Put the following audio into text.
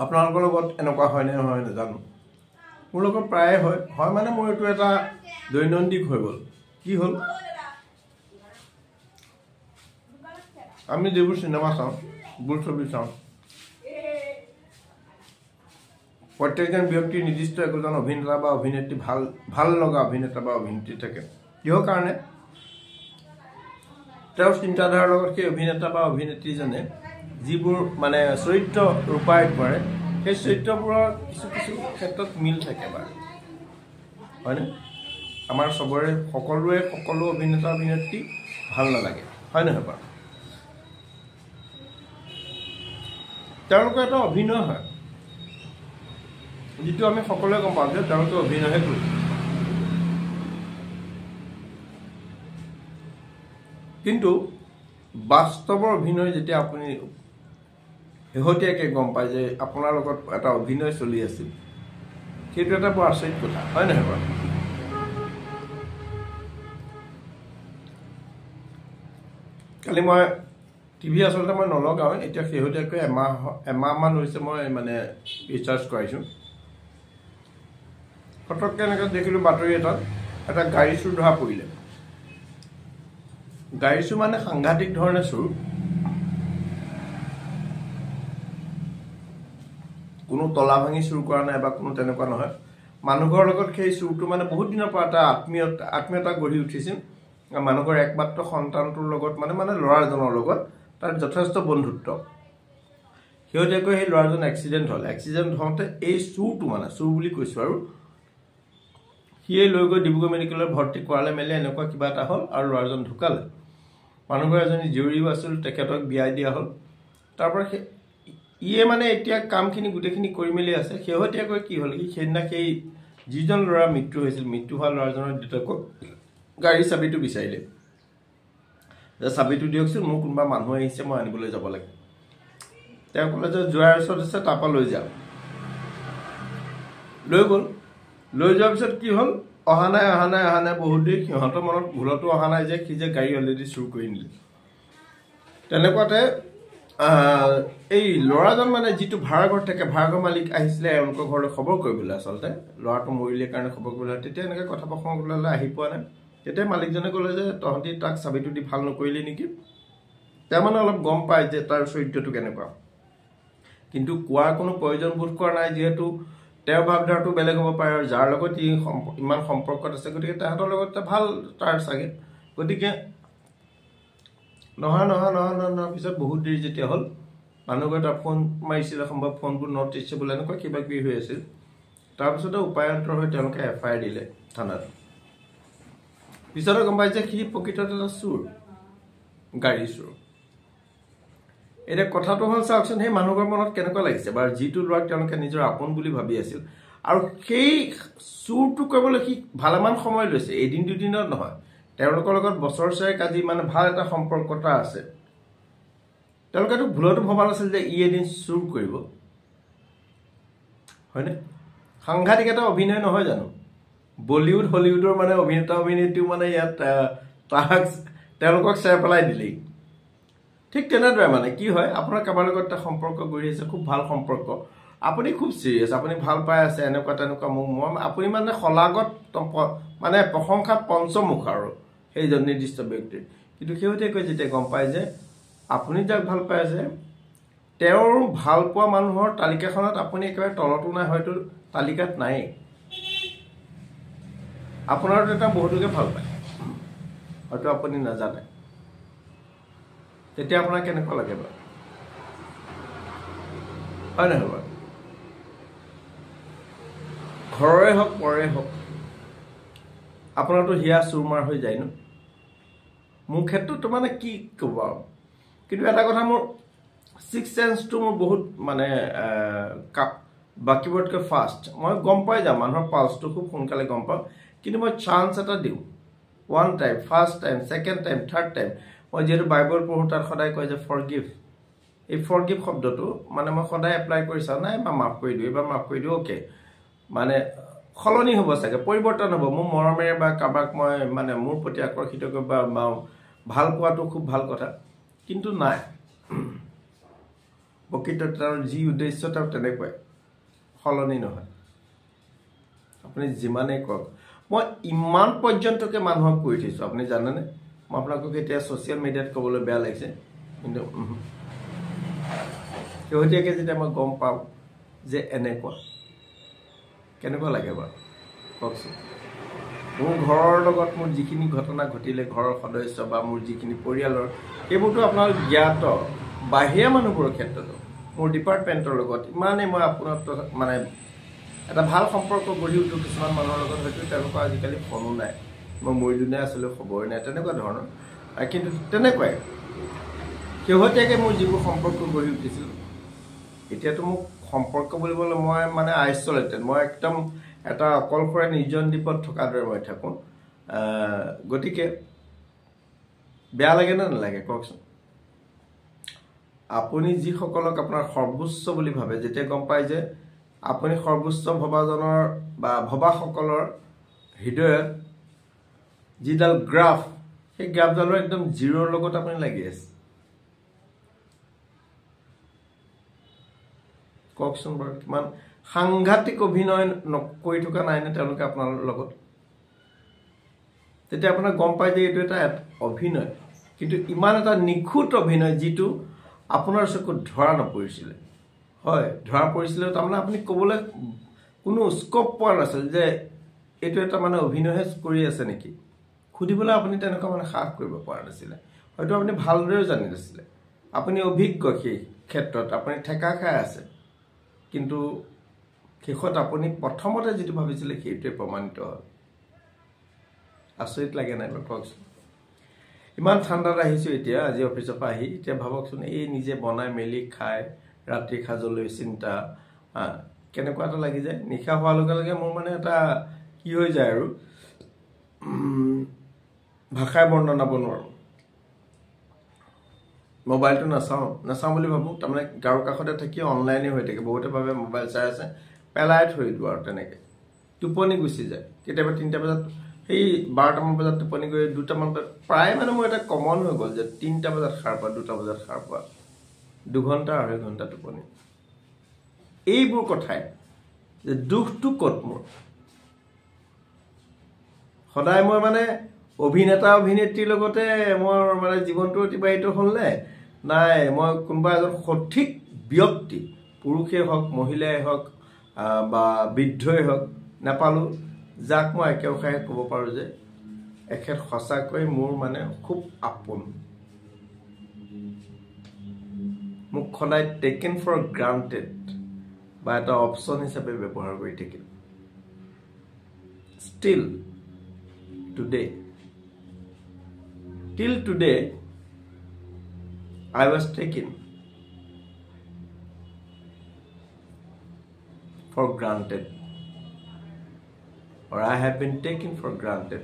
আপোনালোকৰ লগত এনেকুৱা হয়নে নহয় নাজানো মোৰ লগত প্ৰায় হয় মানে মোৰ এইটো এটা দৈনন্দিন হৈ গ'ল কি হ'ল আমি যিবোৰ চিনেমা চাওঁ বোলছবি চাওঁ প্ৰত্যেকজন ব্যক্তিৰ নিৰ্দিষ্ট একোজন অভিনেতা বা অভিনেত্ৰী ভাল লগা অভিনেতা বা অভিনেত্ৰী থাকে কিহৰ কাৰণে তেওঁৰ চিন্তাধাৰাৰ লগত সেই অভিনেতা বা অভিনেত্ৰীজনে যিবোৰ মানে চৰিত্ৰ ৰূপায়ণ কৰে সেই চৰিত্ৰবোৰৰ কিছু কিছু ক্ষেত্ৰত মিল থাকে বা হয়নে আমাৰ সবৰে সকলো অভিনেতা অভিনেত্ৰী ভাল নালাগে হয় নহয় বাৰু তেওঁলোকৰ এটা অভিনয় হয় যিটো আমি সকলোৱে গম পাওঁ যে তেওঁলোকে অভিনয়হে কৰিছে কিন্তু বাস্তৱৰ অভিনয় যেতিয়া আপুনি শেহতীয়াকৈ গম পায় যে আপোনাৰ লগত এটা অভিনয় চলি আছিল সেইটো এটা বৰ আচৰিত কথা হয় নহয় বাৰু কালি মই টিভি আচলতে মই নলগাওঁ এতিয়া শেহতীয়াকৈ এমাহমান হৈছে মই মানে ৰিচাৰ্জ কৰাইছোঁ ফটককৈ এনেকৈ দেখিলোঁ বাতৰি এটাত এটা গাড়ী চুৰ ধৰা পৰিলে গাড়ী চুৰ মানে সাংঘাতিক ধৰণে চুৰ কোনো তলা ভাঙি চুৰ কৰা নাই বা কোনো তেনেকুৱা নহয় মানুহৰ লগত সেই চুৰটো মানে বহুত দিনৰ পৰা এটা আত্মীয়তা গঢ়ি উঠিছিল মানুহৰ একমাত্ৰ সন্তানটোৰ লগত মানে ল'ৰাজনৰ লগত তাৰ যথেষ্ট বন্ধুত্ব শেহতীয়াকৈ সেই ল'ৰাজন এক্সিডেণ্ট হওঁতে এই চুৰটো মানে চুৰ বুলি কৈছোঁ আৰু সিয়ে লৈ গৈ ডিব্ৰুগড় মেডিকেলত ভৰ্তি কৰালে মেলে এনেকুৱা কিবা এটা হ'ল আৰু ল'ৰাজন ঢুকালে মানুহঘৰ এজনী জীয়ৰীও আছিল তেখেতক বিয়াই দিয়া হ'ল তাৰপৰা ইয়ে মানে এতিয়া কামখিনি গোটেইখিনি কৰি মেলি আছে শেহতীয়াকৈ কি হ'ল সেইদিনা সেই যিজন ল'ৰা মৃত্যু হৈছিল মৃত্যু হোৱা ল'ৰাজনৰ দেউতাকক গাড়ীৰ চাবিটো বিচাৰিলে যে চাবিটো দিয়কচোন মোৰ কোনোবা মানুহ আহিছে মই আনিবলৈ যাব লাগে তেওঁ ক'লে যে যোৱাৰ ওচৰত আছে তাৰপৰা লৈ যাওঁ লৈ গ'ল লৈ যোৱাৰ পিছত কি হ'ল অহা নাই বহুত দেৰি সিহঁতৰ মনত ভুলতো অহা নাই যে সি যে গাড়ী অলৰেডি চুৰ কৰি নিলে তেনেকুৱাতে এই ল'ৰাজন মানে যিটো ভাড়াঘৰ থাকে ভাড়াঘৰ মালিক আহিছিলে এওঁলোকৰ ঘৰলৈ খবৰ কৰিবলৈ আচলতে ল'ৰাটো মৰিলে কাৰণে খবৰ কৰিবলৈ তেতিয়া এনেকৈ কথা প্ৰসংগলৈ আহি পোৱা নাই তেতিয়া মালিকজনে ক'লে যে তহঁতি তাক চাবিটো দি ভাল নকৰিলি নেকি তেওঁ মানে অলপ গম পায় যে তাৰ চৰিত্ৰটো কেনেকুৱা কিন্তু কোৱাৰ কোনো প্ৰয়োজন বোধ কৰা নাই যিহেতু তেওঁৰ ভাৱধাৰাটো বেলেগ হ'ব পাৰে আৰু যাৰ লগত ইমান সম্পৰ্কত আছে গতিকে তাহাঁতৰ লগত ভাল তাৰ চাগে গতিকে নহয় পিছত বহুত দেৰি যেতিয়া হ'ল মানুহবোৰে তাৰ ফোন মাৰিছিলে সম্ভৱ ফোনবোৰ নট ৰিচেবল বোলে এনেকুৱা কিবা কিবি হৈ আছিল তাৰপিছতে উপায়ন্তৰ হৈ তেওঁলোকে FIR দিলে থানাত পিছতে গম পাই যে সি প্ৰকৃততে এটা চুৰ গাড়ী চুৰ এতিয়া কথাটো হ'ল চাওকচোন সেই মানুহৰ মনত কেনেকুৱা লাগিছে বাৰু যিটো ল'ৰাক তেওঁলোকে নিজৰ আপোন বুলি ভাবি আছিল আৰু সেই চুৰটো কৰিবলৈ সি ভালেমান সময় লৈছে এদিন দুদিনত নহয় তেওঁলোকৰ লগত বছৰ চাই কাজি মানে ভাল এটা সম্পৰ্ক এটা আছে তেওঁলোকেতো ভুলতো ভবা নাছিল যে ই এদিন চুৰ কৰিব হয়নে সাংঘাতিক এটা অভিনয় নহয় জানো বলিউড হলিউডৰ মানে অভিনেতা অভিনেত্ৰীও মানে ইয়াত তেওঁলোকক চাই পেলাই দিলেই ঠিক তেনেদৰে মানে কি হয় আপোনাৰ কাৰোবাৰ লগত এটা সম্পৰ্ক গঢ়ি আছে খুব ভাল সম্পৰ্ক আপুনি খুব চিৰিয়াছ আপুনি ভাল পাই আছে এনেকুৱা তেনেকুৱা মই আপুনি মানে শলাগত মানে প্ৰশংসাত পঞ্চমুখ আৰু সেইজন নিৰ্দিষ্ট ব্যক্তিৰ কিন্তু শেহতীয়াকৈ যেতিয়া গম পায় যে আপুনি যাক ভাল পাই আছে তেওঁৰ ভাল পোৱা মানুহৰ তালিকাখনত আপুনি একেবাৰে তলতো নাই হয়তো তালিকাত নাই আপোনাৰ এটা বহুতকে ভাল পায় হয়তো আপুনি নাজানে তেতিয়া আপোনাৰ কেনেকুৱা লাগে বাৰু হয় নহয় বাৰু ঘৰৰে হওক পৰে হওক আপোনাৰতো হিয়া চুৰমাৰ হৈ যায় ন মোৰ ক্ষেত্ৰতো মানে কি ক'ব আৰু কিন্তু এটা কথা মোৰ ছিক্স চেন্সটো মোৰ বহুত মানে বাকীবোৰতকৈ ফাষ্ট মই গম পাই যাওঁ মানুহৰ পালছটো খুব সোনকালে গম পাওঁ কিন্তু মই চান্স এটা দিওঁ one time first time second time third time মই যিহেতু বাইবেল পঢ়োঁ তাত সদায় কয় যে ফৰগিভ এই ফৰগিভ শব্দটো মানে মই সদায় এপ্লাই কৰি চাওঁ নাই এবাৰ মাফ কৰি দিওঁ এইবাৰ মাফ কৰি দিওঁ অ'কে মানে সলনি হ'ব চাগে পৰিৱৰ্তন হ'ব মোৰ মৰমেৰে বা কাৰোবাক মই মানে মোৰ প্ৰতি আকৰ্ষিত কৰিব বা ভাল পোৱাটো খুব ভাল কথা কিন্তু নাই প্ৰকৃততে তাৰ যি উদ্দেশ্য তাৰ তেনেকুৱাই সলনি নহয় আপুনি যিমানেই কওক মই ইমান পৰ্যন্তকে মানুহক কৈ থৈছোঁ আপুনি জানেনে মই আপোনালোকক এতিয়া ছ'চিয়েল মিডিয়াত ক'বলৈ বেয়া লাগিছে কিন্তু শেহতীয়াকৈ যেতিয়া মই গম পাওঁ যে এনেকুৱা কেনেকুৱা লাগে বাৰু কওকচোন মোৰ ঘৰৰ লগত মোৰ যিখিনি ঘটনা ঘটিলে ঘৰৰ সদস্য বা মোৰ যিখিনি পৰিয়ালৰ এইবোৰতো আপোনালোক জ্ঞাত বাহিৰা মানুহবোৰৰ ক্ষেত্ৰতো মোৰ ডিপাৰ্টমেণ্টৰ লগত ইমানেই মই আপোনাৰ মানে এটা ভাল সম্পৰ্ক গঢ়ি উঠোঁ কিছুমান মানুহৰ লগত হয়তো তেওঁলোকৰ আজিকালি ফোনো নাই মই মৰিলোনে আছিলোঁ খবৰে নাই তেনেকুৱা ধৰণৰ কিন্তু তেনেকুৱাই শেহতীয়াকৈ মোৰ যিবোৰ সম্পৰ্ক গঢ়ি উঠিছিল এতিয়াতো মোক সম্পৰ্ক বুলিবলৈ মই মানে আইচলেটেড মই একদম এটা অকলশৰে নিৰ্জন দ্বীপত থকাৰ দৰে মই থাকোঁ গতিকে বেয়া লাগে নে নালাগে কওকচোন আপুনি যিসকলক আপোনাৰ সৰ্বোচ্চ বুলি ভাবে যেতিয়া গম পায় যে আপুনি সৰ্বোচ্চ ভবাজনৰ বা ভবাসকলৰ হৃদয়ত যিডাল গ্ৰাফ সেই গ্ৰাফডালৰ একদম জিৰোৰ লগত আপুনি লাগি আছে কওকচোন বাৰু কিমান সাংঘাতিক অভিনয় কৰি থকা নাইনে তেওঁলোকে আপোনাৰ লগত তেতিয়া আপোনাৰ গম পায় যে এইটো এটা অভিনয় কিন্তু ইমান এটা নিখুঁত অভিনয় যিটো আপোনাৰ চকুত ধৰা নপৰিছিলে হয় ধৰা পৰিছিলে তাৰমানে আপুনি ক'বলৈ কোনো স্কোপ পোৱা নাছিল যে এইটো এটা মানে অভিনয়হে কৰি আছে নেকি সুধিবলৈ আপুনি তেনেকুৱা মানে সাহ কৰিব পৰা নাছিলে হয়তো আপুনি ভালদৰে জানি নাছিলে আপুনি অভিজ্ঞ সেই ক্ষেত্ৰত আপুনি ঠেকা খাই আছে কিন্তু শেষত আপুনি প্ৰথমতে যিটো ভাবিছিলে সেইটোৱে প্ৰমাণিত হ'ল আচৰিত লাগে নাই বাৰু কওকচোন ইমান ঠাণ্ডাত আহিছোঁ এতিয়া আজি অফিচৰ পৰা আহি এতিয়া ভাবকচোন এই নিজে বনাই মেলি খাই ৰাতি সাজলৈ চিন্তা কেনেকুৱা এটা লাগি যায় নিশা হোৱাৰ লগে লগে মোৰ মানে এটা কি হৈ যায় আৰু ভাষাই বৰ্ণনাব নোৱাৰোঁ মোবাইলটো নাচাওঁ বুলি ভাবোঁ তাৰমানে গাঁৱৰ কাষতে থাকি অনলাইনে হৈ থাকে বহুতে ভাবে মোবাইল চাই আছে পেলাই থৈ দিওঁ আৰু তেনেকৈ টোপনি গুচি যায় কেতিয়াবা 3টা বজাত সেই 12টামান বজাত টোপনি গৈ 2টামান বজাত প্ৰায় মানে মোৰ এটা কমন হৈ গ'ল যে 3টা বজাত সাৰ পোৱা 2টা বজাত সাৰ পোৱা 2 ঘণ্টা 2.5 ঘণ্টা টোপনি এইবোৰ কথাই যে দুখটো ক'ত মোৰ সদায় মই মানে অভিনেতা অভিনেত্ৰীৰ লগতে মোৰ মানে জীৱনটো অতিবাহিত হ'লনে নাই মই কোনোবা এজন সঠিক ব্যক্তি পুৰুষেই হওক মহিলাই হওক বা বৃদ্ধই হওক নাপালোঁ যাক মই একেউখাহে ক'ব পাৰোঁ যে এখেত সঁচাকৈ মোৰ মানে খুব আপোন মোক সদায় টেকেন ফৰ গ্ৰাণ্টেড বা এটা অপশ্যন হিচাপে ব্যৱহাৰ কৰি থাকিল still today till today I was taken for granted or I have been taken for granted